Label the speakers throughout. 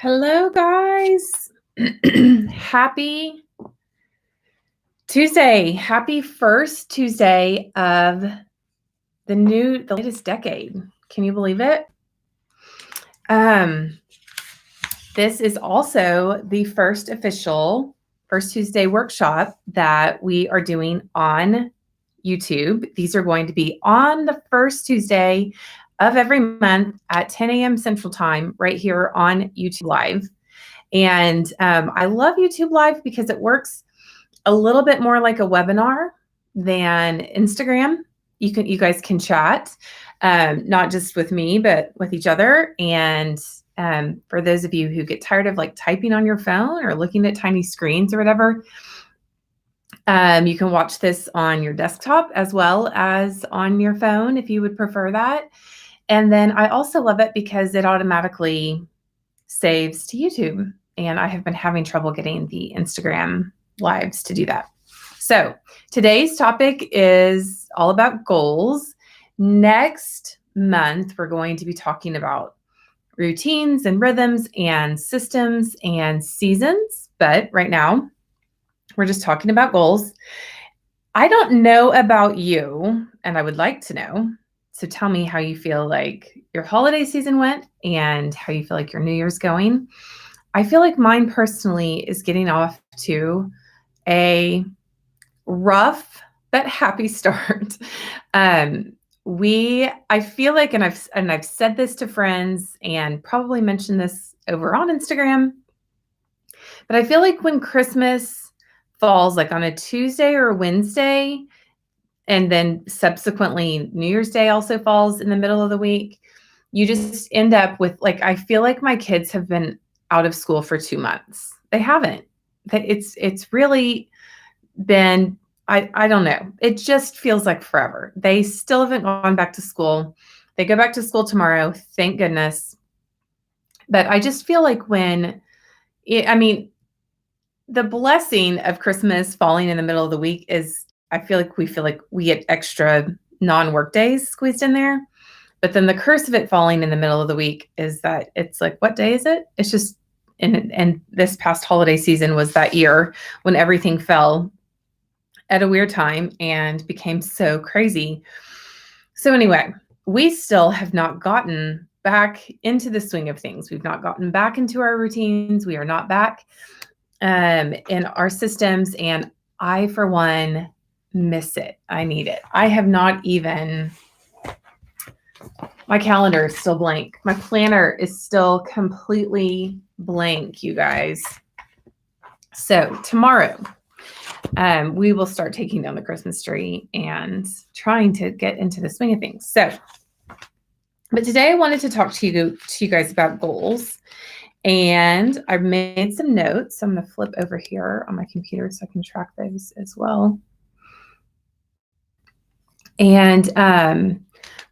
Speaker 1: Hello, guys. Happy Tuesday. Happy first Tuesday of the latest decade. Can you believe it? This is also the first official First Tuesday workshop that we are doing on YouTube. These are going to be on the first Tuesday of every month at 10 a.m. Central Time right here on YouTube Live. And I love YouTube Live because it works a little bit more like a webinar than Instagram. You guys can chat, not just with me, but with each other. And for those of you who get tired of like typing on your phone or looking at tiny screens or whatever, you can watch this on your desktop as well as on your phone if you would prefer that. And then I also love it because it automatically saves to YouTube. And I have been having trouble getting the Instagram lives to do that. So today's topic is all about goals. Next month, we're going to be talking about routines and rhythms and systems and seasons. But right now, we're just talking about goals. I don't know about you, and I would like to know. So tell me how you feel like your holiday season went and how you feel like your New Year's going. I feel like mine personally is getting off to a rough but happy start. I feel like, and I've said this to friends and probably mentioned this over on Instagram, but I feel like when Christmas falls like on a Tuesday or a Wednesday, and then subsequently New Year's Day also falls in the middle of the week, you just end up with like, I feel like my kids have been out of school for 2 months. They haven't. It's really been, I don't know. It just feels like forever. They still haven't gone back to school. They go back to school tomorrow, thank goodness. But I just feel like the blessing of Christmas falling in the middle of the week is I feel like we get extra non-work days squeezed in there. But then the curse of it falling in the middle of the week is that it's like, what day is it? It's just, and this past holiday season was that year when everything fell at a weird time and became so crazy. So anyway, we still have not gotten back into the swing of things. We've not gotten back into our routines. We are not back in our systems. And I, for one, miss it. I need it. I have not even, my calendar is still blank. My planner is still completely blank, you guys. So tomorrow, we will start taking down the Christmas tree and trying to get into the swing of things. So, but today I wanted to talk to you guys about goals. And I've made some notes. I'm going to flip over here on my computer so I can track those as well. And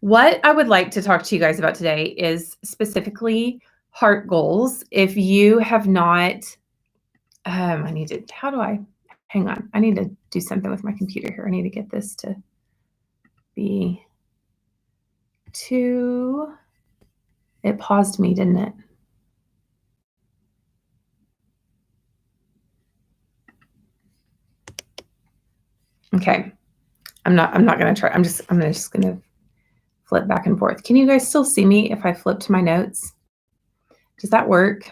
Speaker 1: what I would like to talk to you guys about today is specifically heart goals. If you have not, hang on. I need to do something with my computer here. I need to get this to be it paused me, didn't it? Okay. I'm not going to try. I'm just going to flip back and forth. Can you guys still see me if I flip to my notes? Does that work?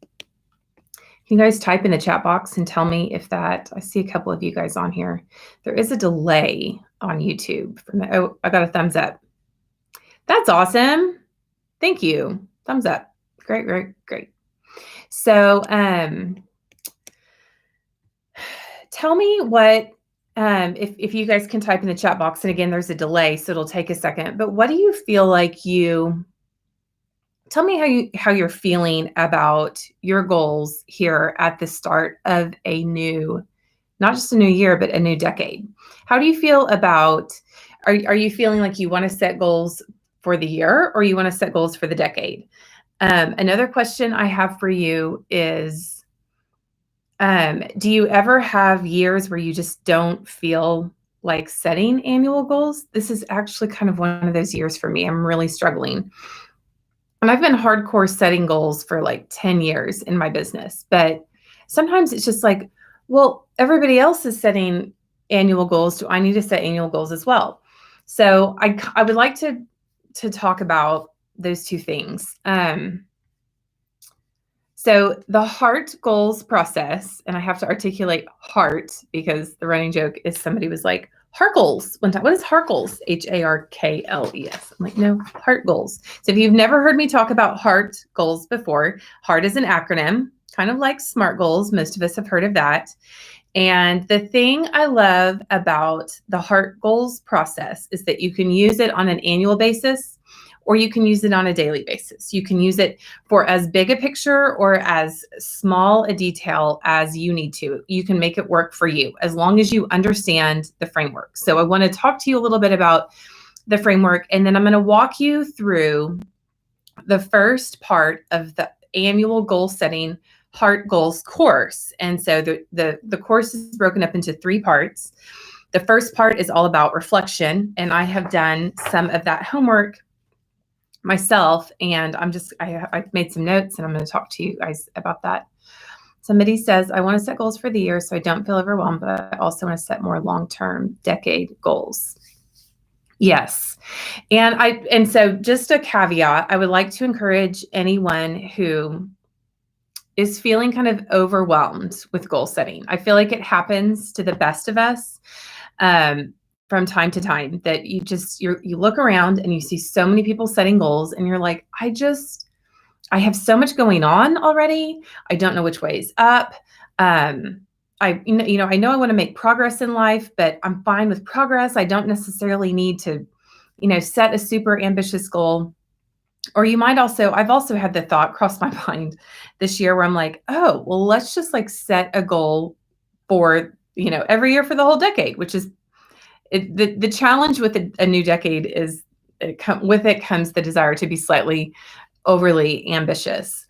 Speaker 1: Can you guys type in the chat box and tell me if that, I see a couple of you guys on here. There is a delay on YouTube oh, I got a thumbs up. That's awesome. Thank you. Thumbs up. Great, great, great. So, tell me what, if you guys can type in the chat box, and again, there's a delay, so it'll take a second, but what do you feel like tell me how you're feeling about your goals here at the start of a new, not just a new year, but a new decade. How do you feel about, are you feeling like you want to set goals for the year or you want to set goals for the decade? Another question I have for you is, do you ever have years where you just don't feel like setting annual goals? This is actually kind of one of those years for me. I'm really struggling. And I've been hardcore setting goals for like 10 years in my business, but sometimes it's just like, well, everybody else is setting annual goals. Do I need to set annual goals as well? So I would like to talk about those two things. So the heart goals process, and I have to articulate heart because the running joke is somebody was like, heart goals one time. What is heart goals? HARKLES. I'm like, no, heart goals. So if you've never heard me talk about heart goals before, heart is an acronym, kind of like SMART goals. Most of us have heard of that. And the thing I love about the heart goals process is that you can use it on an annual basis, or you can use it on a daily basis. You can use it for as big a picture or as small a detail as you need to. You can make it work for you as long as you understand the framework. So I want to talk to you a little bit about the framework, and then I'm going to walk you through the first part of the annual goal setting heart goals course. And so the course is broken up into 3 parts. The first part is all about reflection, and I have done some of that homework myself, and I've made some notes, and I'm going to talk to you guys about that. Somebody says, I want to set goals for the year so I don't feel overwhelmed, but I also want to set more long-term decade goals. Yes. And so just a caveat, I would like to encourage anyone who is feeling kind of overwhelmed with goal setting. I feel like it happens to the best of us from time to time, that you look around and you see so many people setting goals and you're like, I have so much going on already. I don't know which way is up. I know I want to make progress in life, but I'm fine with progress. I don't necessarily need to, set a super ambitious goal. Or I've also had the thought cross my mind this year where I'm like, oh, well, let's just like set a goal for, every year for the whole decade, which is the challenge with a new decade is with it comes the desire to be slightly overly ambitious.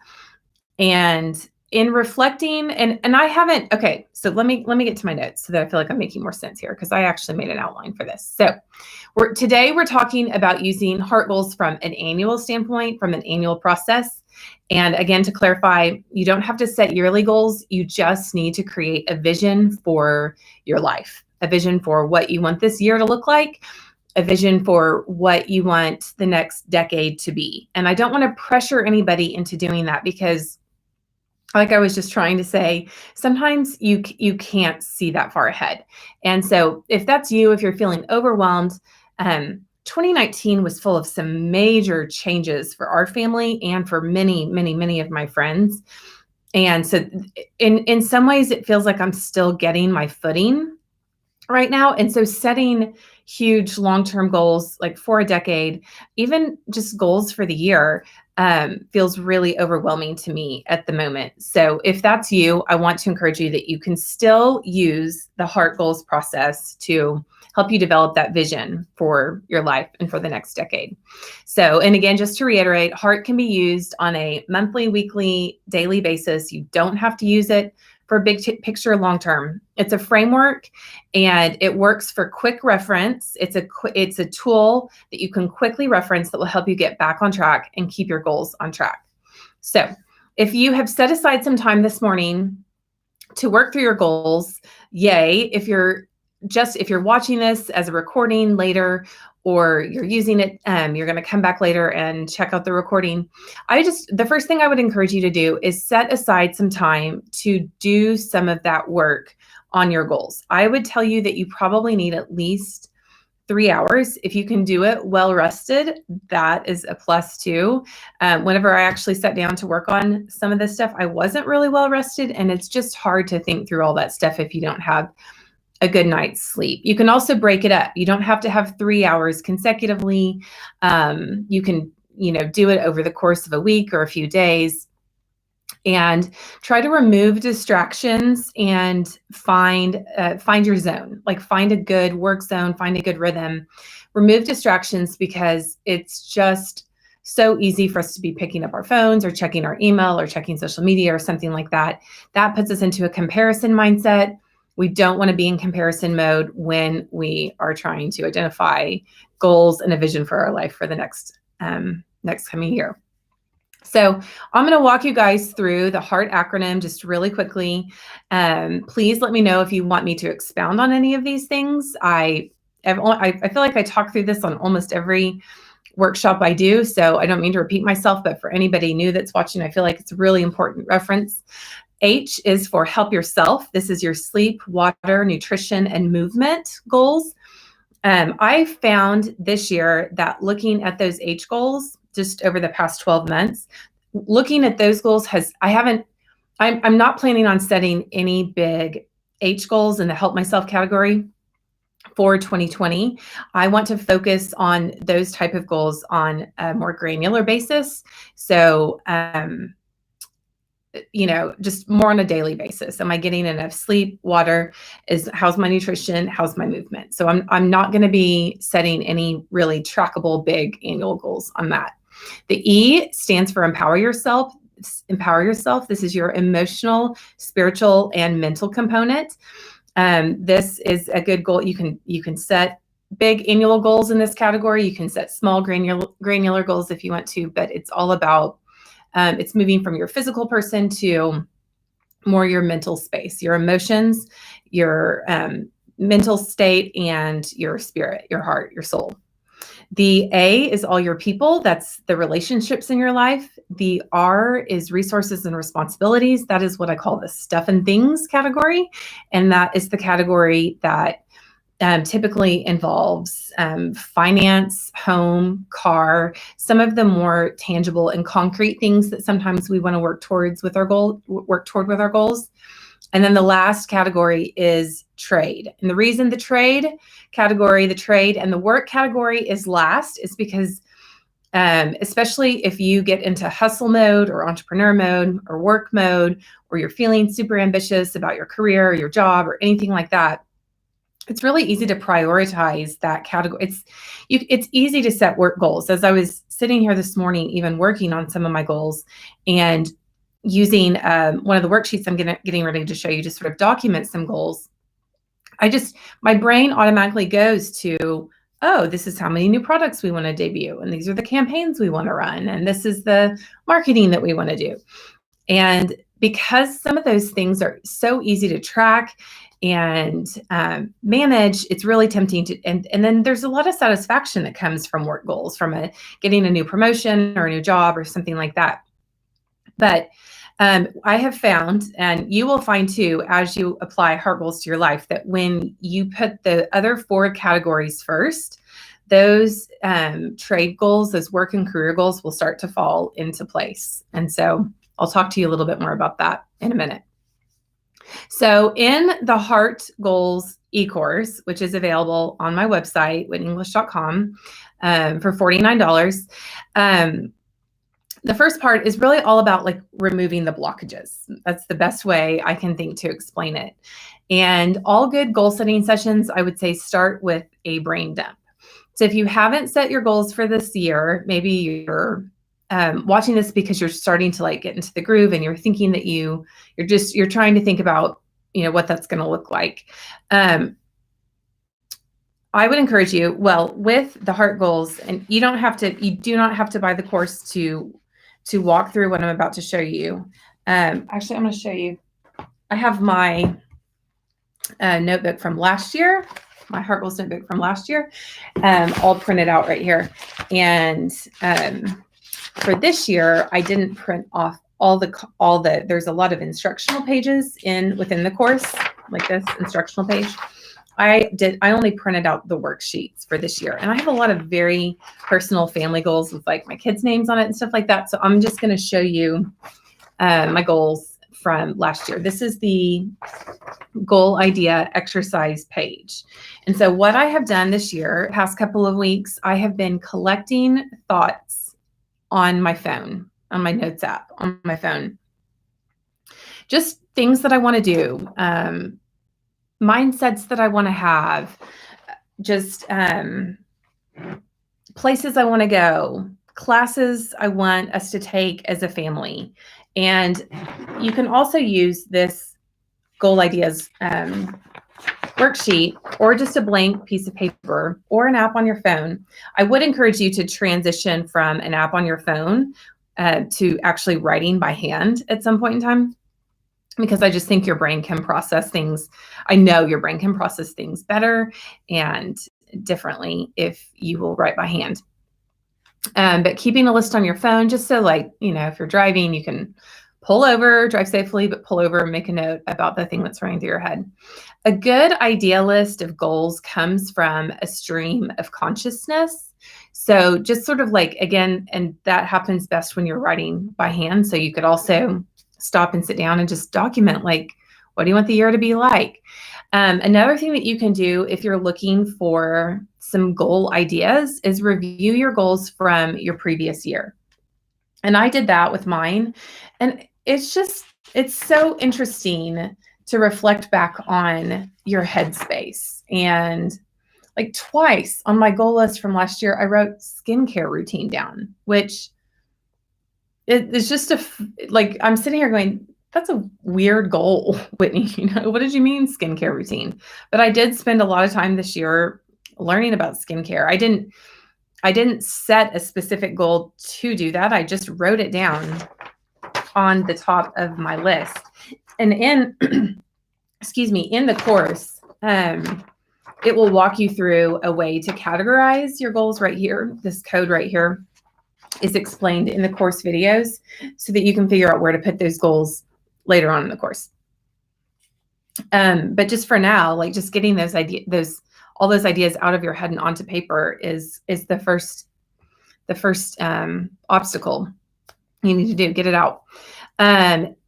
Speaker 1: And in reflecting, and I haven't, okay, so let me get to my notes so that I feel like I'm making more sense here, because I actually made an outline for this. So today we're talking about using heart goals from an annual standpoint, from an annual process. And again, to clarify, you don't have to set yearly goals. You just need to create a vision for your life, a vision for what you want this year to look like, a vision for what you want the next decade to be. And I don't want to pressure anybody into doing that, because like I was just trying to say, sometimes you can't see that far ahead. And so if that's you, if you're feeling overwhelmed, 2019 was full of some major changes for our family and for many, many, many of my friends. And so in some ways, it feels like I'm still getting my footing right now. And so setting huge long-term goals, like for a decade, even just goals for the year, feels really overwhelming to me at the moment. So if that's you, I want to encourage you that you can still use the heart goals process to help you develop that vision for your life and for the next decade. So, and again, just to reiterate, heart can be used on a monthly, weekly, daily basis. You don't have to use it for big picture long term. It's a framework, and it works for quick reference. It's a tool that you can quickly reference that will help you get back on track and keep your goals on track. So if you have set aside some time this morning to work through your goals, yay. If you're watching this as a recording later, or you're using it, you're going to come back later and check out the recording. The first thing I would encourage you to do is set aside some time to do some of that work on your goals. I would tell you that you probably need at least 3 hours. If you can do it well rested, that is a plus too. Whenever I actually sat down to work on some of this stuff, I wasn't really well rested, and it's just hard to think through all that stuff if you don't have a good night's sleep. You can also break it up. You don't have to have 3 hours consecutively. You can, do it over the course of a week or a few days, and try to remove distractions and find your zone. Like find a good work zone, find a good rhythm, remove distractions, because it's just so easy for us to be picking up our phones or checking our email or checking social media or something like that. That puts us into a comparison mindset. We don't want to be in comparison mode when we are trying to identify goals and a vision for our life for the next coming year. So I'm going to walk you guys through the HEART acronym just really quickly. Please let me know if you want me to expound on any of these things. I feel like I talk through this on almost every workshop I do, so I don't mean to repeat myself, but for anybody new that's watching, I feel like it's a really important reference. H is for help yourself. This is your sleep, water, nutrition, and movement goals. I found this year that looking at those H goals just over the past 12 months, looking at those goals I'm not planning on setting any big H goals in the help myself category for 2020. I want to focus on those type of goals on a more granular basis. So, just more on a daily basis. Am I getting enough sleep, water? How's my nutrition? How's my movement? So I'm not going to be setting any really trackable big annual goals on that. The E stands for empower yourself. Empower yourself. This is your emotional, spiritual, and mental component. This is a good goal. You can set big annual goals in this category. You can set small granular goals if you want to, but it's all about it's moving from your physical person to more your mental space, your emotions, your mental state, and your spirit, your heart, your soul. The A is all your people. That's the relationships in your life. The R is resources and responsibilities. That is what I call the stuff and things category. And that is the category that typically involves finance, home, car, some of the more tangible and concrete things that sometimes we want to work toward with our goals. And then the last category is trade. And the reason the trade and the work category is last is because especially if you get into hustle mode or entrepreneur mode or work mode, or you're feeling super ambitious about your career or your job or anything like that, it's really easy to prioritize that category. It's easy to set work goals. As I was sitting here this morning, even working on some of my goals and using one of the worksheets I'm getting ready to show you to sort of document some goals, my brain automatically goes to, oh, this is how many new products we want to debut, and these are the campaigns we want to run, and this is the marketing that we want to do. And because some of those things are so easy to track and manage, it's really tempting to, and then there's a lot of satisfaction that comes from work goals, from getting a new promotion or a new job or something like that. But I have found, and you will find too, as you apply HEART goals to your life, that when you put the other 4 categories first, those trade goals, those work and career goals will start to fall into place. And so I'll talk to you a little bit more about that in a minute. So in the HEART Goals e-course, which is available on my website, whitneyenglish.com, for $49, the first part is really all about like removing the blockages. That's the best way I can think to explain it. And all good goal setting sessions, I would say, start with a brain dump. So if you haven't set your goals for this year, maybe you're watching this because you're starting to like get into the groove and you're thinking that you're trying to think about, what that's going to look like. I would encourage you, with the HEART goals, and you do not have to buy the course to walk through what I'm about to show you. Actually, I'm going to show you. I have my notebook from last year, my HEART goals notebook from last year, all printed out right here. And for this year, I didn't print off all the. There's a lot of instructional pages within the course, like this instructional page. I only printed out the worksheets for this year, and I have a lot of very personal family goals with like my kids' names on it and stuff like that. So I'm just going to show you my goals from last year. This is the goal idea exercise page. And so what I have done this year, past couple of weeks, I have been collecting thoughts on my phone, on my notes app, on my phone. Just things that I want to do, mindsets that I want to have, just places I want to go, classes I want us to take as a family. And you can also use this goal ideas worksheet or just a blank piece of paper or an app on your phone. I would encourage you to transition from an app on your phone to actually writing by hand at some point in time, because I just think your brain can process things. I know your brain can process things better and differently if you will write by hand. But keeping a list on your phone, just so like, if you're driving, you can pull over, drive safely, but pull over and make a note about the thing that's running through your head. A good idea list of goals comes from a stream of consciousness. So just sort of like, again, and that happens best when you're writing by hand. So you could also stop and sit down and just document, like, what do you want the year to be like? Another thing that you can do if you're looking for some goal ideas is review your goals from your previous year. And I did that with mine. And it's so interesting to reflect back on your headspace. And like twice on my goal list from last year, I wrote skincare routine down, which it's just like, I'm sitting here going, that's a weird goal, Whitney. What did you mean skincare routine? But I did spend a lot of time this year learning about skincare. I didn't set a specific goal to do that. I just wrote it down on the top of my list. And in, in the course, it will walk you through a way to categorize your goals right here. This code right here is explained in the course videos so that you can figure out where to put those goals later on in the course. But just for now, like just getting all those ideas out of your head and onto paper is the first obstacle you need to do. Get it out.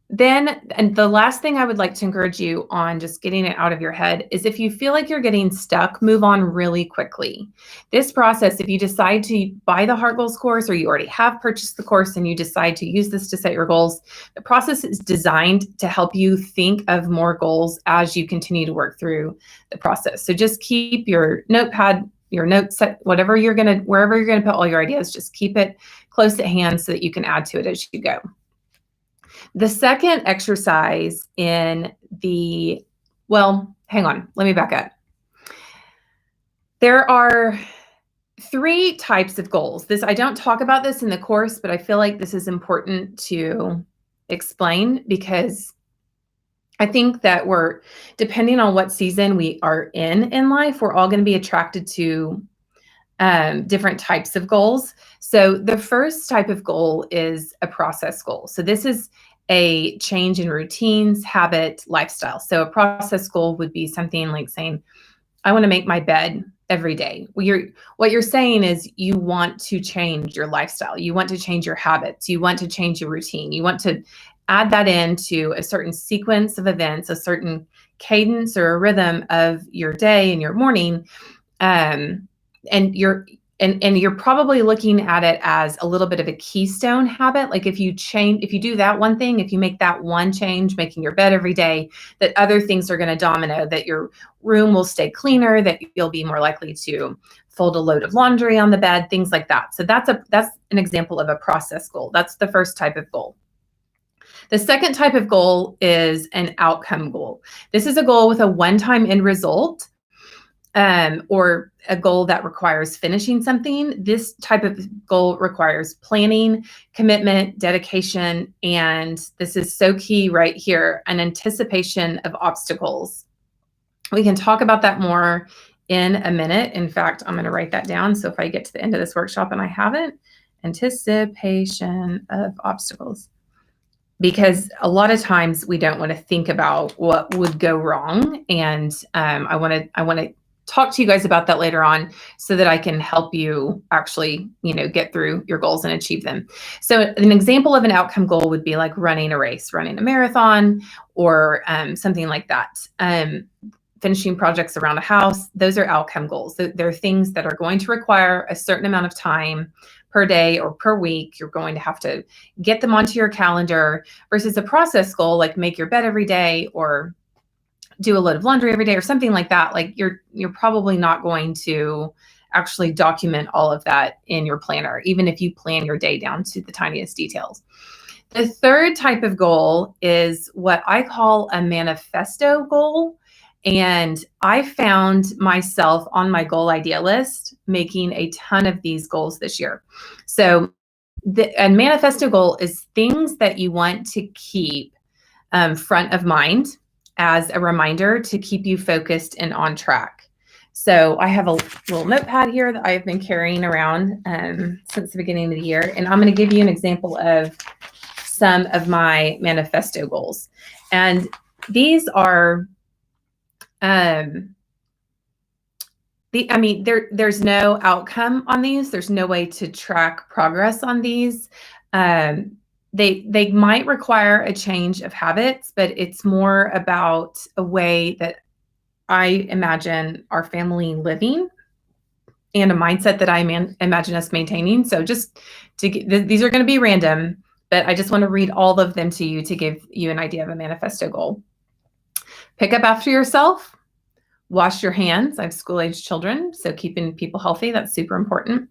Speaker 1: Then, and the last thing I would like to encourage you on just getting it out of your head is, if you feel like you're getting stuck, move on really quickly. This process, if you decide to buy the Heart Goals course, or you already have purchased the course and you decide to use this to set your goals, the process is designed to help you think of more goals as you continue to work through the process. So just keep your notepad, your notes set, wherever you're going to put all your ideas, just keep it close at hand so that you can add to it as you go. The second exercise in hang on, let me back up. There are 3 types of goals. I don't talk about this in the course, but I feel like this is important to explain, because I think that depending on what season we are in life, we're all going to be attracted to different types of goals. So the first type of goal is a process goal. So this is a change in routines, habit, lifestyle. So a process goal would be something like saying, I want to make my bed every day. What you're saying is you want to change your lifestyle. You want to change your habits. You want to change your routine. You want to add that into a certain sequence of events, a certain cadence or a rhythm of your day and your morning. And you're probably looking at it as a little bit of a keystone habit. Like if you do that one thing, if you make that one change, making your bed every day, that other things are going to domino, that your room will stay cleaner, that you'll be more likely to fold a load of laundry on the bed, things like that. So that's an example of a process goal. That's the first type of goal. The second type of goal is an outcome goal. This is a goal with a one-time end result, or a goal that requires finishing something. This type of goal requires planning, commitment, dedication, and this is so key right here, an anticipation of obstacles. We can talk about that more in a minute. In fact, I'm going to write that down. So if I get to the end of this workshop and I haven't, anticipation of obstacles. Because a lot of times we don't want to think about what would go wrong. And I want to talk to you guys about that later on so that I can help you actually, get through your goals and achieve them. So an example of an outcome goal would be like running a race, running a marathon, or something like that. Finishing projects around a house, those are outcome goals. They're things that are going to require a certain amount of time per day or per week. You're going to have to get them onto your calendar, versus a process goal like make your bed every day or do a load of laundry every day or something like that. Like you're probably not going to actually document all of that in your planner, even if you plan your day down to the tiniest details. The third type of goal is what I call a manifesto goal. And I found myself on my goal idea list making a ton of these goals this year. So a manifesto goal is things that you want to keep front of mind as a reminder to keep you focused and on track. So I have a little notepad here that I've been carrying around since the beginning of the year, and I'm going to give you an example of some of my manifesto goals. And these are, there's no outcome on these. There's no way to track progress on these. They might require a change of habits, but it's more about a way that I imagine our family living and a mindset that I imagine us maintaining. So just these are going to be random, but I just want to read all of them to you to give you an idea of a manifesto goal. Pick up after yourself. Wash your hands. I have school-age children, so keeping people healthy, that's super important.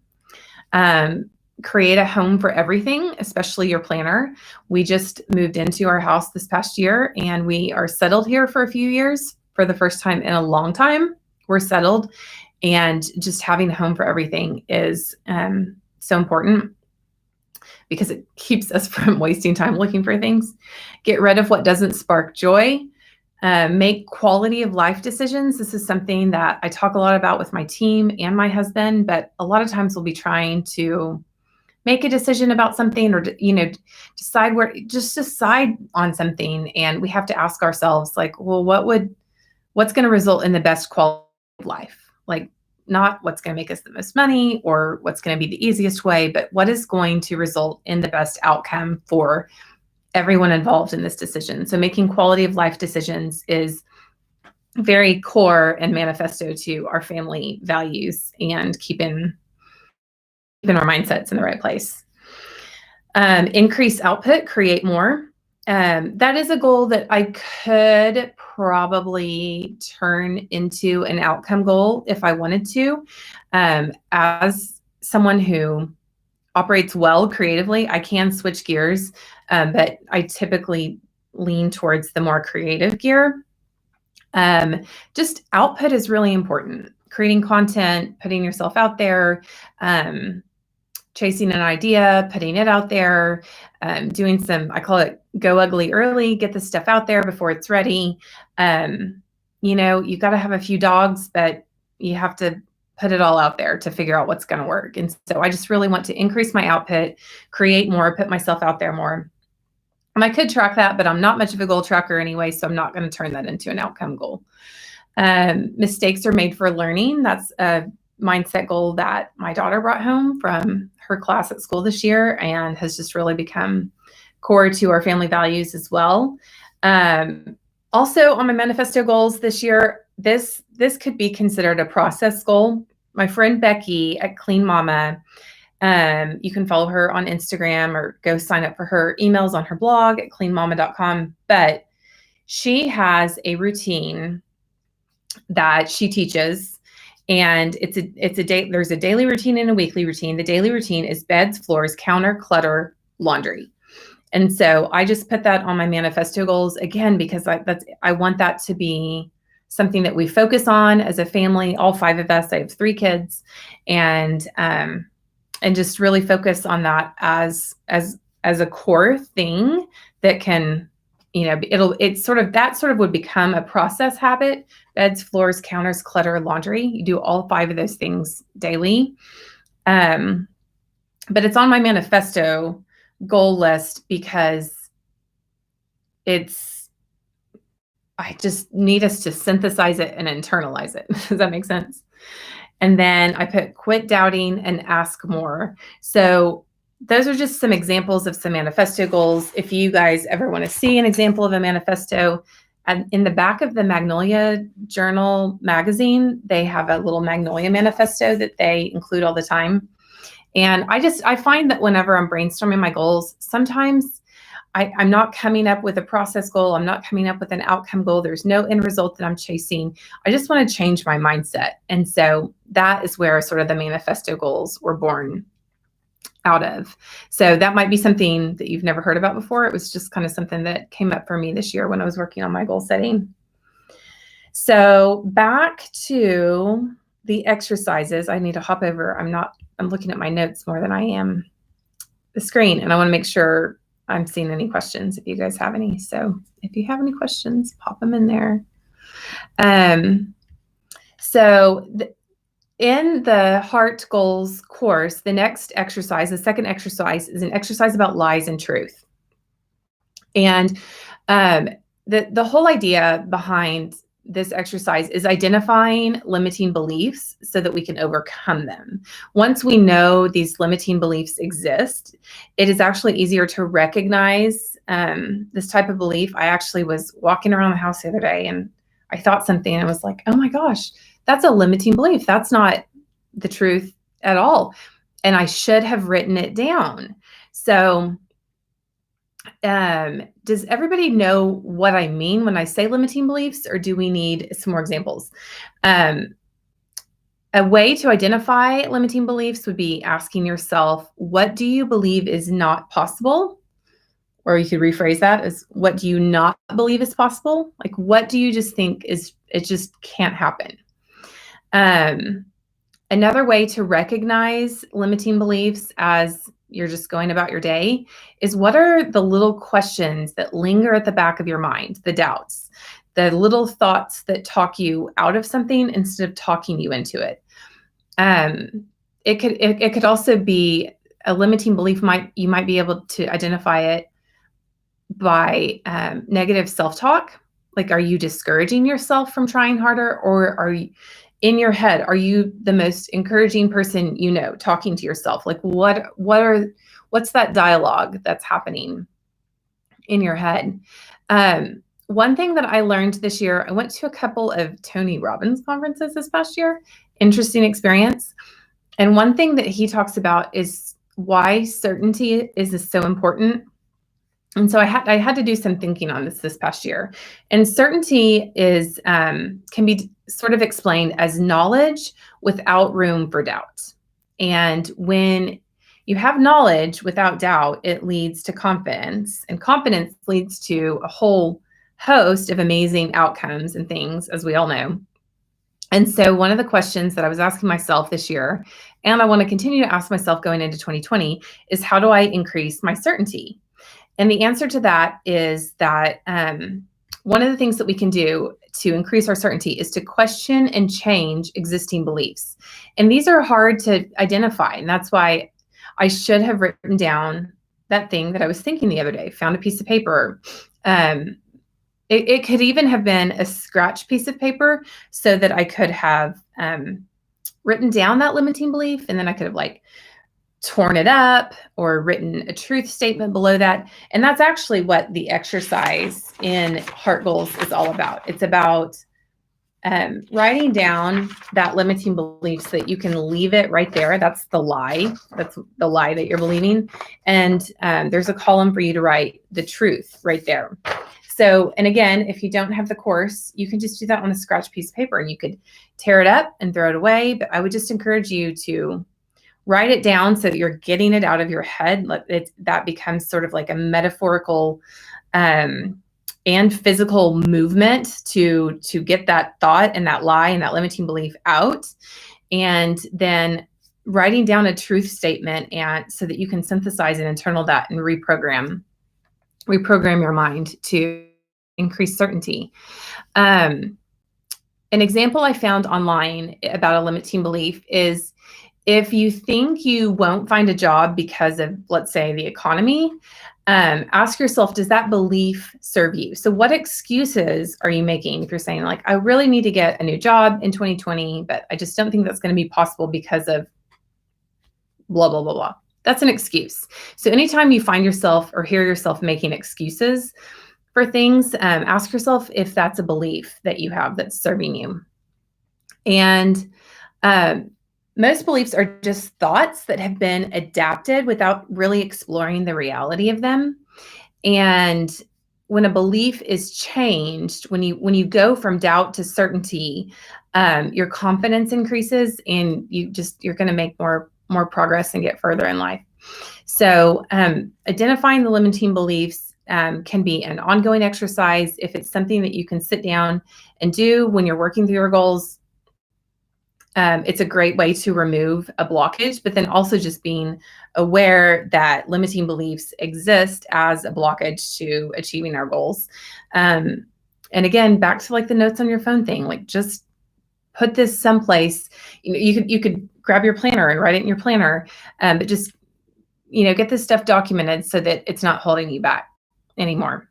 Speaker 1: Create a home for everything, especially your planner. We just moved into our house this past year, and we are settled here for a few years. For the first time in a long time, we're settled, and just having a home for everything is so important because it keeps us from wasting time looking for things. Get rid of what doesn't spark joy. Make quality of life decisions. This is something that I talk a lot about with my team and my husband, but a lot of times we'll be trying to make a decision about something or, decide on something. And we have to ask ourselves, like, well, what's going to result in the best quality of life? Like, not what's going to make us the most money or what's going to be the easiest way, but what is going to result in the best outcome for everyone involved in this decision. So making quality of life decisions is very core and manifesto to our family values and keeping our mindsets in the right place. Increase output, create more. That is a goal that I could probably turn into an outcome goal if I wanted to. As someone who operates well creatively, I can switch gears, but I typically lean towards the more creative gear. Just output is really important. Creating content, putting yourself out there, chasing an idea, putting it out there, doing I call it go ugly early, get the stuff out there before it's ready. You've got to have a few dogs, but you have to put it all out there to figure out what's going to work. And so I just really want to increase my output, create more, put myself out there more. And I could track that, but I'm not much of a goal tracker anyway, so I'm not going to turn that into an outcome goal. Mistakes are made for learning. That's a mindset goal that my daughter brought home from her class at school this year and has just really become core to our family values as well. Also on my manifesto goals this year, this could be considered a process goal. My friend Becky at Clean Mama, you can follow her on Instagram or go sign up for her emails on her blog at cleanmama.com. But she has a routine that she teaches, and there's a daily routine and a weekly routine. The daily routine is beds, floors, counter, clutter, laundry. And so I just put that on my manifesto goals again, because I want that to be something that we focus on as a family, all 5 of us. I have 3 kids, and just really focus on that as a core thing that can, that would become a process habit. Beds, floors, counters, clutter, laundry. You do all 5 of those things daily. But it's on my manifesto goal list because I just need us to synthesize it and internalize it. Does that make sense? And then I put quit doubting and ask more. So those are just some examples of some manifesto goals. If you guys ever want to see an example of a manifesto, and in the back of the Magnolia Journal magazine, they have a little Magnolia manifesto that they include all the time. And I find that whenever I'm brainstorming my goals, sometimes I'm not coming up with a process goal. I'm not coming up with an outcome goal. There's no end result that I'm chasing. I just want to change my mindset. And so that is where sort of the manifesto goals were born out of. So that might be something that you've never heard about before. It was just kind of something that came up for me this year when I was working on my goal setting. So back to the exercises. I need to hop over. I'm looking at my notes more than I am the screen, and I want to make sure I'm seeing any questions if you guys have any. So if you have any questions, pop them in there. In the Heart Goals course, the next exercise, the second exercise, is an exercise about lies and truth. And the whole idea behind this exercise is identifying limiting beliefs so that we can overcome them. Once we know these limiting beliefs exist, it is actually easier to recognize this type of belief. I actually was walking around the house the other day and I thought something and I was like, oh my gosh, that's a limiting belief. That's not the truth at all. And I should have written it down. So does everybody know what I mean when I say limiting beliefs, or do we need some more examples? A way to identify limiting beliefs would be asking yourself, what do you believe is not possible? Or you could rephrase that as, what do you not believe is possible? Like, what do you just think it just can't happen? Another way to recognize limiting beliefs as you're just going about your day is, what are the little questions that linger at the back of your mind, the doubts, the little thoughts that talk you out of something instead of talking you into it? It could also be a limiting belief. You might be able to identify it by negative self-talk. Like, are you discouraging yourself from trying harder, or are you in your head, are you the most encouraging person you know, talking to yourself? Like, what's that dialogue that's happening in your head? One thing that I learned this year, I went to a couple of Tony Robbins conferences this past year. Interesting experience. And one thing that he talks about is why certainty is so important. And so I had to do some thinking on this past year. And certainty is can be sort of explained as knowledge without room for doubt. And when you have knowledge without doubt, it leads to confidence, and confidence leads to a whole host of amazing outcomes and things, as we all know. And so one of the questions that I was asking myself this year, and I want to continue to ask myself going into 2020, is, how do I increase my certainty? And the answer to that is that one of the things that we can do to increase our certainty is to question and change existing beliefs. And these are hard to identify. And that's why I should have written down that thing that I was thinking the other day, found a piece of paper. It could even have been a scratch piece of paper so that I could have written down that limiting belief, and then I could have torn it up or written a truth statement below that. And that's actually what the exercise in Heart Goals is all about. It's about writing down that limiting belief so that you can leave it right there. That's the lie. That's the lie that you're believing. And there's a column for you to write the truth right there. So, and again, if you don't have the course, you can just do that on a scratch piece of paper, and you could tear it up and throw it away. But I would just encourage you to write it down so that you're getting it out of your head. That becomes sort of like a metaphorical and physical movement to get that thought and that lie and that limiting belief out. And then writing down a truth statement, and so that you can synthesize and internal that and reprogram your mind to increase certainty. An example I found online about a limiting belief is, if you think you won't find a job because of, let's say, the economy, ask yourself, does that belief serve you? So what excuses are you making if you're saying, like, I really need to get a new job in 2020, but I just don't think that's going to be possible because of blah, blah, blah, blah. That's an excuse. So anytime you find yourself or hear yourself making excuses for things, ask yourself if that's a belief that you have that's serving you. And most beliefs are just thoughts that have been adapted without really exploring the reality of them. And when a belief is changed, when you go from doubt to certainty, your confidence increases, and you're going to make more progress and get further in life. So identifying the limiting beliefs can be an ongoing exercise. If it's something that you can sit down and do when you're working through your goals, It's a great way to remove a blockage, but then also just being aware that limiting beliefs exist as a blockage to achieving our goals. And again, back to like the notes on your phone thing, like just put this someplace. You could grab your planner and write it in your planner, but just get this stuff documented so that it's not holding you back anymore.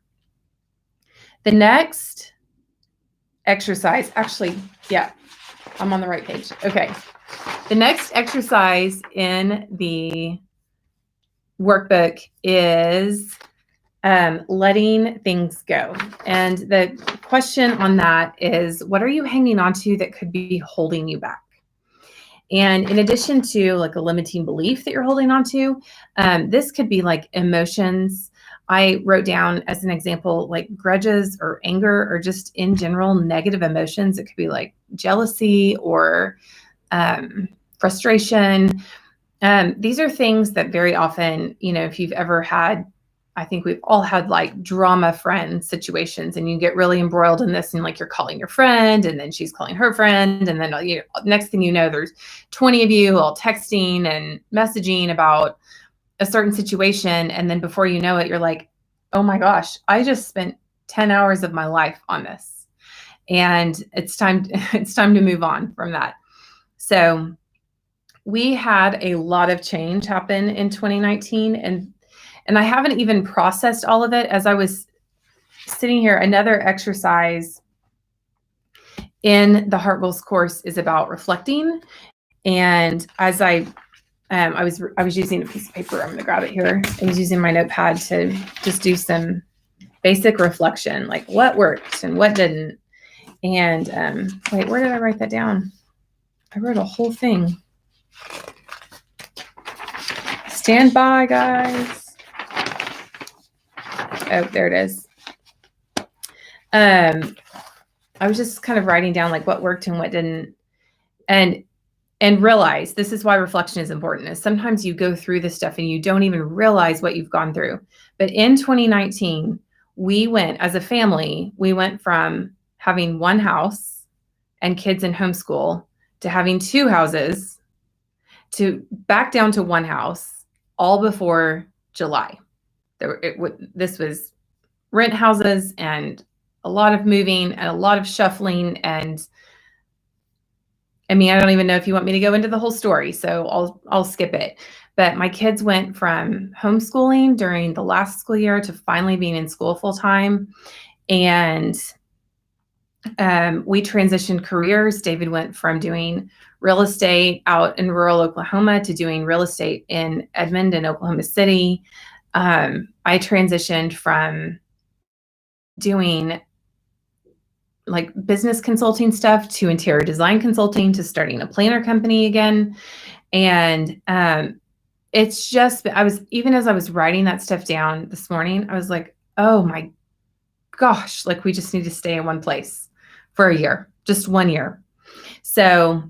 Speaker 1: The next exercise, actually, yeah, I'm on the right page. Okay. The next exercise in the workbook is letting things go. And the question on that is, what are you hanging on to that could be holding you back? And in addition to like a limiting belief that you're holding on to, this could be like emotions. I wrote down as an example, like grudges or anger or just in general negative emotions. It could be like jealousy or frustration. These are things that very often, if you've ever had, I think we've all had like drama friend situations, and you get really embroiled in this, and like you're calling your friend and then she's calling her friend. And then next thing you know, there's 20 of you all texting and messaging about a certain situation. And then before you know it, you're like, oh my gosh, I just spent 10 hours of my life on this. And it's time to move on from that. So we had a lot of change happen in 2019, and I haven't even processed all of it. As I was sitting here, another exercise in the Heart Goals course is about reflecting. And as I was using a piece of paper. I'm going to grab it here. I was using my notepad to just do some basic reflection, like what worked and what didn't. And wait, where did I write that down? I wrote a whole thing. Stand by, guys. Oh, there it is. I was just kind of writing down like what worked and what didn't, and realize this is why reflection is important. Is sometimes you go through this stuff and you don't even realize what you've gone through. But in 2019, we went as a family, we went from having one house and kids in homeschool to having two houses to back down to one house all before July. This was rent houses and a lot of moving and a lot of shuffling. And I mean, I don't even know if you want me to go into the whole story, so I'll skip it. But my kids went from homeschooling during the last school year to finally being in school full time. And we transitioned careers. David went from doing real estate out in rural Oklahoma to doing real estate in Edmond and Oklahoma City. I transitioned from doing like business consulting stuff to interior design consulting to starting a planner company again. And it's just, even as I was writing that stuff down this morning, I was like, oh my gosh, like we just need to stay in one place for a year, just 1 year. So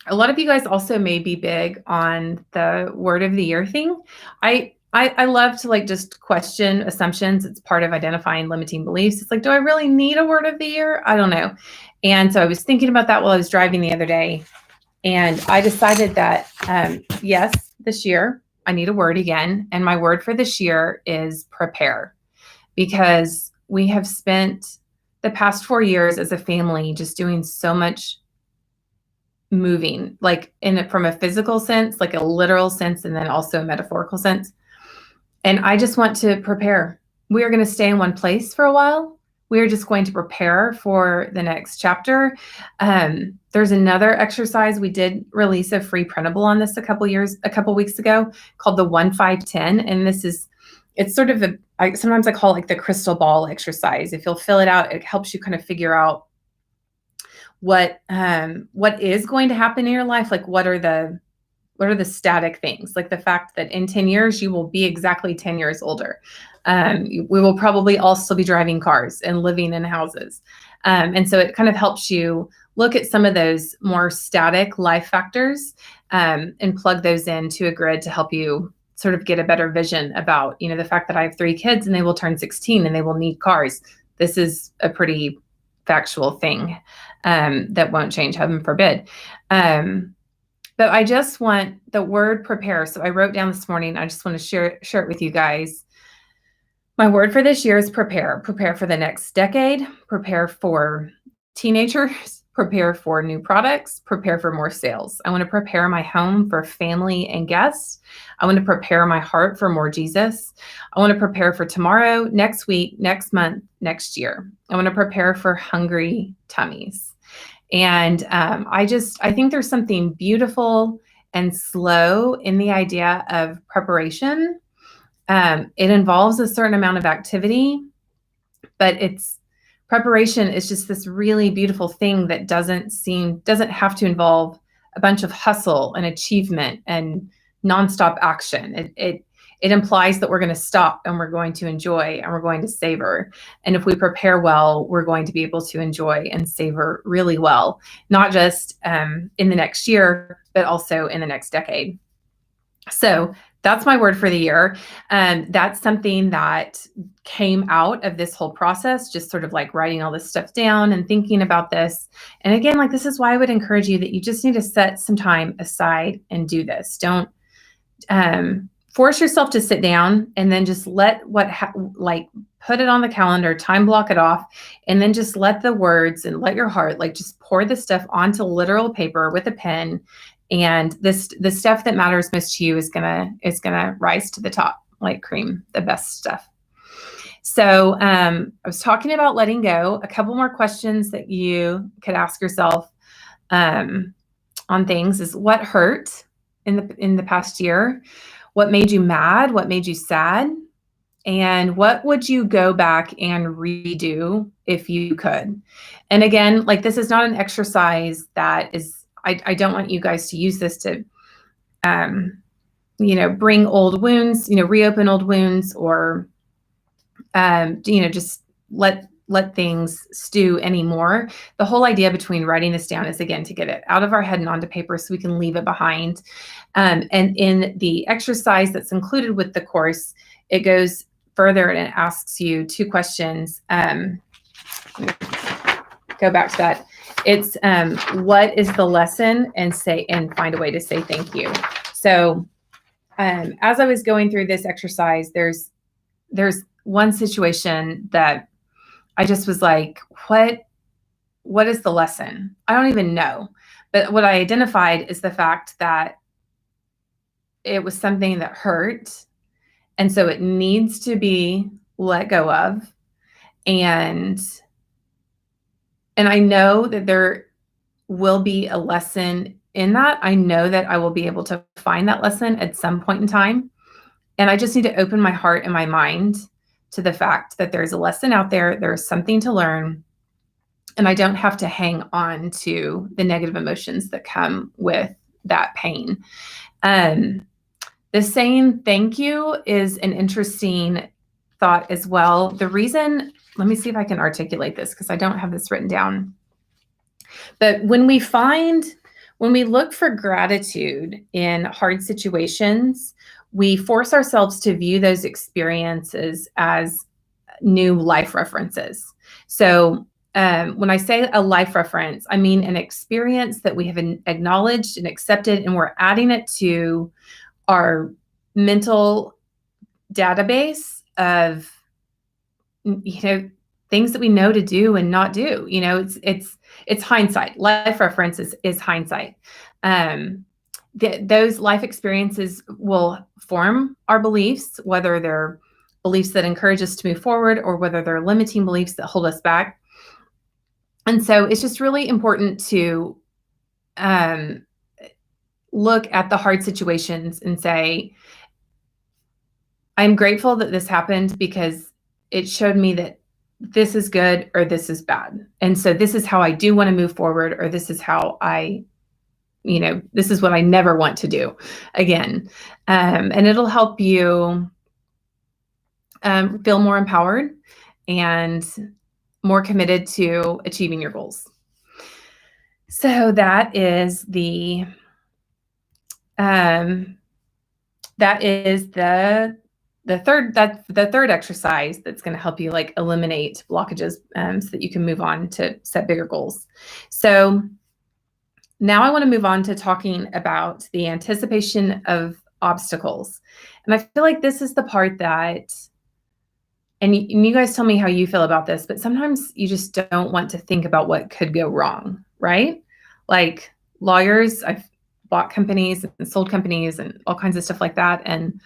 Speaker 1: a lot of you guys also may be big on the word of the year thing. I love to like just question assumptions. It's part of identifying limiting beliefs. It's like, do I really need a word of the year? I don't know. And so I was thinking about that while I was driving the other day. And I decided that, yes, this year I need a word again. And my word for this year is prepare, because we have spent the past 4 years as a family just doing so much moving, like from a physical sense, like a literal sense, and then also a metaphorical sense. And I just want to prepare. We are going to stay in one place for a while. We are just going to prepare for the next chapter. There's another exercise. We did release a free printable on this a couple weeks ago called the 1-5-10. And it's sort of sometimes I call it like the crystal ball exercise. If you'll fill it out, it helps you kind of figure out what is going to happen in your life. Like what are the static things, like the fact that in 10 years, you will be exactly 10 years older. We will probably all still be driving cars and living in houses. And so it kind of helps you look at some of those more static life factors and plug those into a grid to help you sort of get a better vision about, the fact that I have 3 kids and they will turn 16 and they will need cars. This is a pretty factual thing that won't change, heaven forbid. But I just want the word prepare. So I wrote down this morning, I just want to share it with you guys. My word for this year is prepare. Prepare for the next decade, prepare for teenagers, prepare for new products, prepare for more sales. I want to prepare my home for family and guests. I want to prepare my heart for more Jesus. I want to prepare for tomorrow, next week, next month, next year. I want to prepare for hungry tummies. And I think there's something beautiful and slow in the idea of preparation. It involves a certain amount of activity, but preparation is just this really beautiful thing that doesn't have to involve a bunch of hustle and achievement and nonstop action. It implies that we're going to stop and we're going to enjoy and we're going to savor. And if we prepare well, we're going to be able to enjoy and savor really well, not just in the next year, but also in the next decade. So that's my word for the year. That's something that came out of this whole process, just sort of like writing all this stuff down and thinking about this. And again, like, this is why I would encourage you that you just need to set some time aside and do this. Don't force yourself to sit down and then just let put it on the calendar, time block it off, and then just let the words and let your heart, like, just pour this stuff onto literal paper with a pen. And the stuff that matters most to you is gonna rise to the top like cream, the best stuff. So I was talking about letting go. A couple more questions that you could ask yourself on things is: what hurt in the past year? What made you mad? What made you sad? And what would you go back and redo if you could? And again, like, this is not an exercise that is, I don't want you guys to use this to, bring old wounds, reopen old wounds, or, just let things stew anymore. The whole idea between writing this down is, again, to get it out of our head and onto paper so we can leave it behind. And in the exercise that's included with the course, it goes further and it asks you two questions. Go back to that. It's what is the lesson, and find a way to say thank you. So as I was going through this exercise, there's one situation that I just was like, what is the lesson? I don't even know. But what I identified is the fact that it was something that hurt. And so it needs to be let go of. And I know that there will be a lesson in that. I know that I will be able to find that lesson at some point in time. And I just need to open my heart and my mind to the fact that there's a lesson out there. There's something to learn. And I don't have to hang on to the negative emotions that come with that pain. The saying thank you is an interesting thought as well. The reason, let me see if I can articulate this because I don't have this written down. But when we look for gratitude in hard situations, we force ourselves to view those experiences as new life references. So when I say a life reference, I mean an experience that we have acknowledged and accepted, and we're adding it to our mental database of, things that we know to do and not do. It's hindsight. Life reference is hindsight. Those life experiences will form our beliefs, whether they're beliefs that encourage us to move forward or whether they're limiting beliefs that hold us back. And so it's just really important to look at the hard situations and say, I'm grateful that this happened because it showed me that this is good or this is bad. And so this is how I do want to move forward, or this is how this is what I never want to do again. And it'll help you feel more empowered and more committed to achieving your goals. So that is the the third exercise that's going to help you like eliminate blockages so that you can move on to set bigger goals. So now I want to move on to talking about the anticipation of obstacles. And I feel like this is the part that, and you guys tell me how you feel about this, but sometimes you just don't want to think about what could go wrong, right? Like lawyers, I've bought companies and sold companies and all kinds of stuff like that. And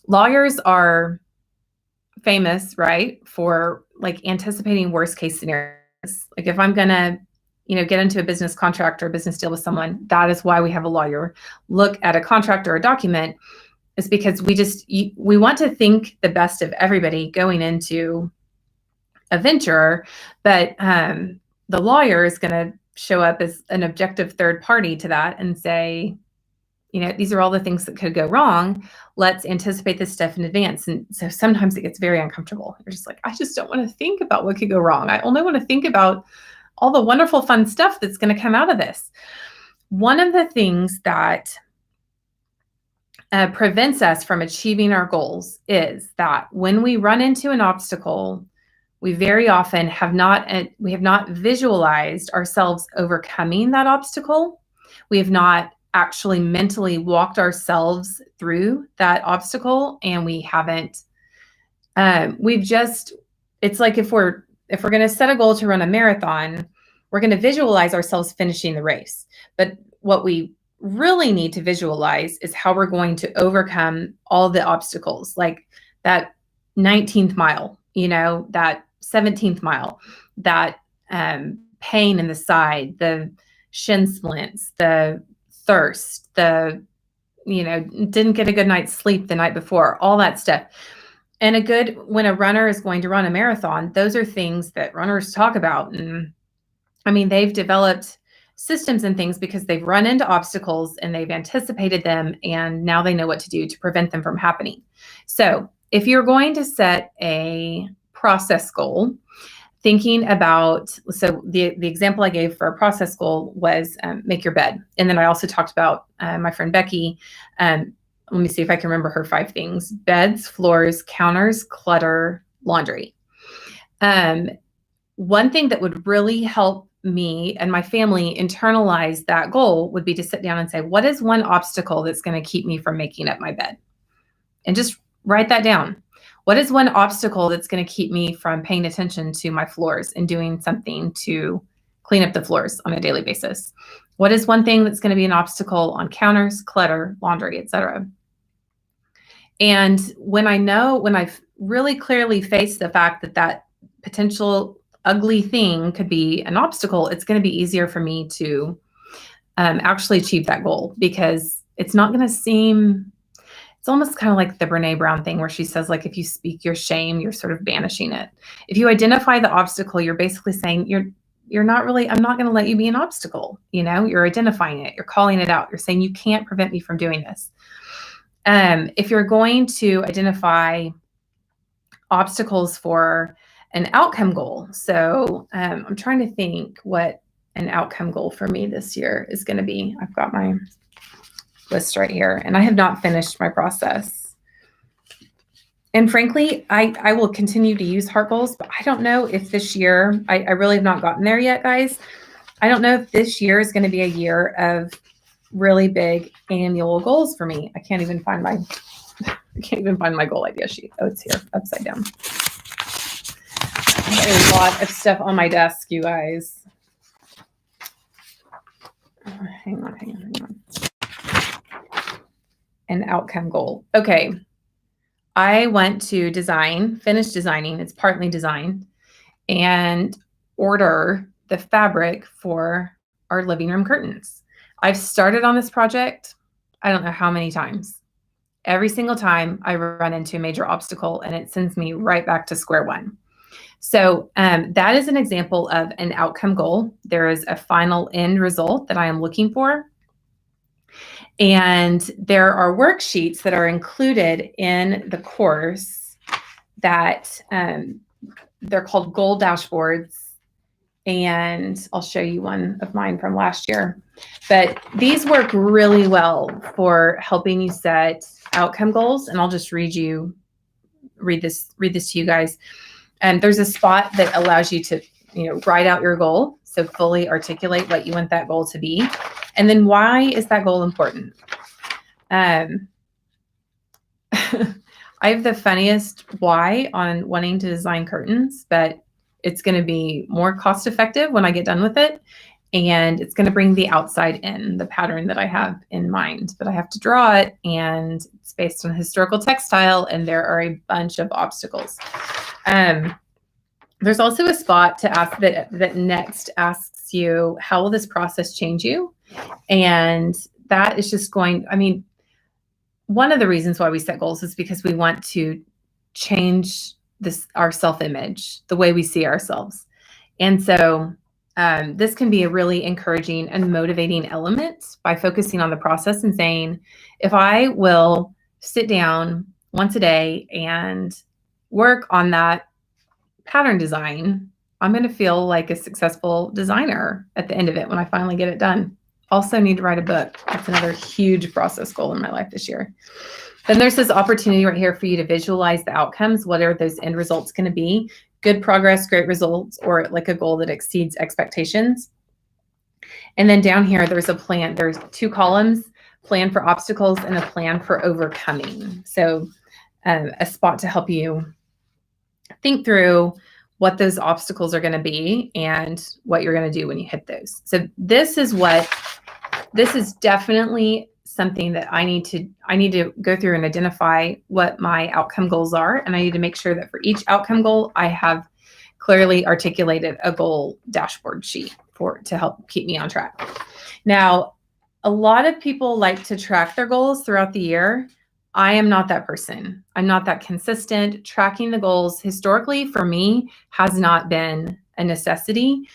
Speaker 1: lawyers are famous, right, for like anticipating worst case scenarios. Like if I'm gonna, get into a business contract or a business deal with someone, that is why we have a lawyer look at a contract or a document, is because we want to think the best of everybody going into a venture, but the lawyer is going to show up as an objective third party to that and say, these are all the things that could go wrong. Let's anticipate this stuff in advance. And so sometimes it gets very uncomfortable. You're just like, I just don't want to think about what could go wrong. I only want to think about all the wonderful, fun stuff that's going to come out of this. One of the things that prevents us from achieving our goals is that when we run into an obstacle, we very often have not visualized ourselves overcoming that obstacle. We have not actually mentally walked ourselves through that obstacle, and we haven't. It's like if we're going to set a goal to run a marathon, we're going to visualize ourselves finishing the race. But what we really need to visualize is how we're going to overcome all the obstacles, like that 19th mile, that 17th mile, that pain in the side, the shin splints, the thirst, didn't get a good night's sleep the night before, all that stuff. And when a runner is going to run a marathon, those are things that runners talk about. And they've developed systems and things because they've run into obstacles and they've anticipated them, and now they know what to do to prevent them from happening. So if you're going to set a process goal, thinking about, so the example I gave for a process goal was make your bed. And then I also talked about my friend Becky. Let me see if I can remember her 5 things: beds, floors, counters, clutter, laundry. One thing that would really help me and my family internalize that goal would be to sit down and say, what is one obstacle that's going to keep me from making up my bed? And just write that down. What is one obstacle that's going to keep me from paying attention to my floors and doing something to clean up the floors on a daily basis? What is one thing that's going to be an obstacle on counters, clutter, laundry, etc.? And when I've really clearly faced the fact that potential ugly thing could be an obstacle, it's going to be easier for me to actually achieve that goal, because it's not going to seem, it's almost kind of like the Brene Brown thing where she says, like, if you speak your shame, you're sort of banishing it. If you identify the obstacle, you're basically saying you're not really, I'm not going to let you be an obstacle. You're identifying it, you're calling it out. You're saying you can't prevent me from doing this. If you're going to identify obstacles for an outcome goal. So I'm trying to think what an outcome goal for me this year is going to be. I've got my list right here, and I have not finished my process. And frankly, I will continue to use heart goals, but I don't know if this year, I really have not gotten there yet, guys. I don't know if this year is going to be a year of really big annual goals for me. I can't even find my goal idea sheet. Oh, it's here, upside down. A lot of stuff on my desk, you guys. Hang on. An outcome goal. Okay. I went to finish designing, it's partly designed, and order the fabric for our living room curtains. I've started on this project, I don't know how many times. Every single time I run into a major obstacle, and it sends me right back to square one. So that is an example of an outcome goal. There is a final end result that I am looking for. And there are worksheets that are included in the course that they're called goal dashboards. And I'll show you one of mine from last year. But these work really well for helping you set outcome goals. And I'll just read you read this to you guys. And there's a spot that allows you to, write out your goal. So fully articulate what you want that goal to be. And then why is that goal important? I have the funniest why on wanting to design curtains, but it's going to be more cost effective when I get done with it. And it's going to bring the outside in, the pattern that I have in mind. But I have to draw it, and it's based on historical textile, and there are a bunch of obstacles. There's also a spot to ask that next asks you, how will this process change you? And that is just one of the reasons why we set goals is because we want to change our self-image, the way we see ourselves. And so this can be a really encouraging and motivating element by focusing on the process and saying, if I will sit down once a day and work on that pattern design, I'm going to feel like a successful designer at the end of it when I finally get it done. Also need to write a book. That's another huge process goal in my life this year. Then there's this opportunity right here for you to visualize the outcomes. What are those end results going to be? Good progress, great results, or like a goal that exceeds expectations. And then down here, there's a plan. There's 2 columns, plan for obstacles and a plan for overcoming. So a spot to help you think through what those obstacles are going to be and what you're going to do when you hit those. So this is definitely something that I need to go through and identify what my outcome goals are. And I need to make sure that for each outcome goal, I have clearly articulated a goal dashboard sheet to help keep me on track. Now, a lot of people like to track their goals throughout the year. I am not that person. I'm not that consistent. Tracking the goals historically for me has not been a necessity.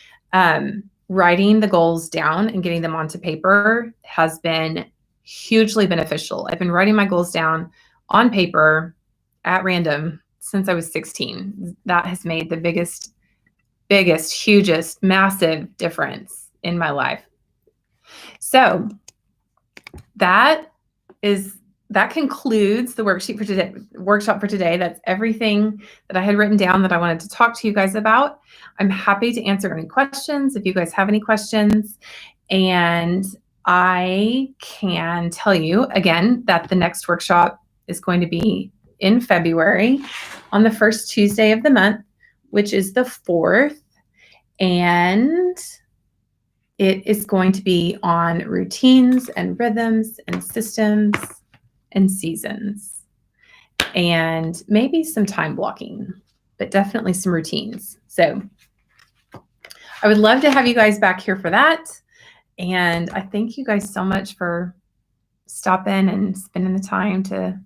Speaker 1: Writing the goals down and getting them onto paper has been hugely beneficial. I've been writing my goals down on paper at random since I was 16. That has made the biggest, hugest, massive difference in my life. So that concludes the workshop for today. That's everything that I had written down that I wanted to talk to you guys about. I'm happy to answer any questions if you guys have any questions. And I can tell you again that the next workshop is going to be in February on the first Tuesday of the month, which is the 4th. And it is going to be on routines and rhythms and systems and seasons, and maybe some time blocking, but definitely some routines. So I would love to have you guys back here for that. And I thank you guys so much for stopping and spending the time to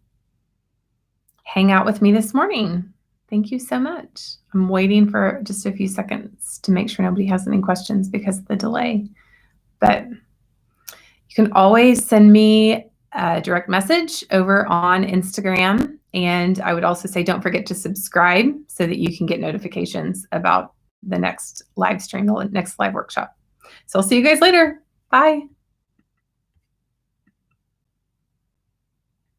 Speaker 1: hang out with me this morning. Thank you so much. I'm waiting for just a few seconds to make sure nobody has any questions because of the delay. But you can always send me a direct message over on Instagram. And I would also say, don't forget to subscribe so that you can get notifications about the next live stream, the next live workshop. So I'll see you guys later. Bye.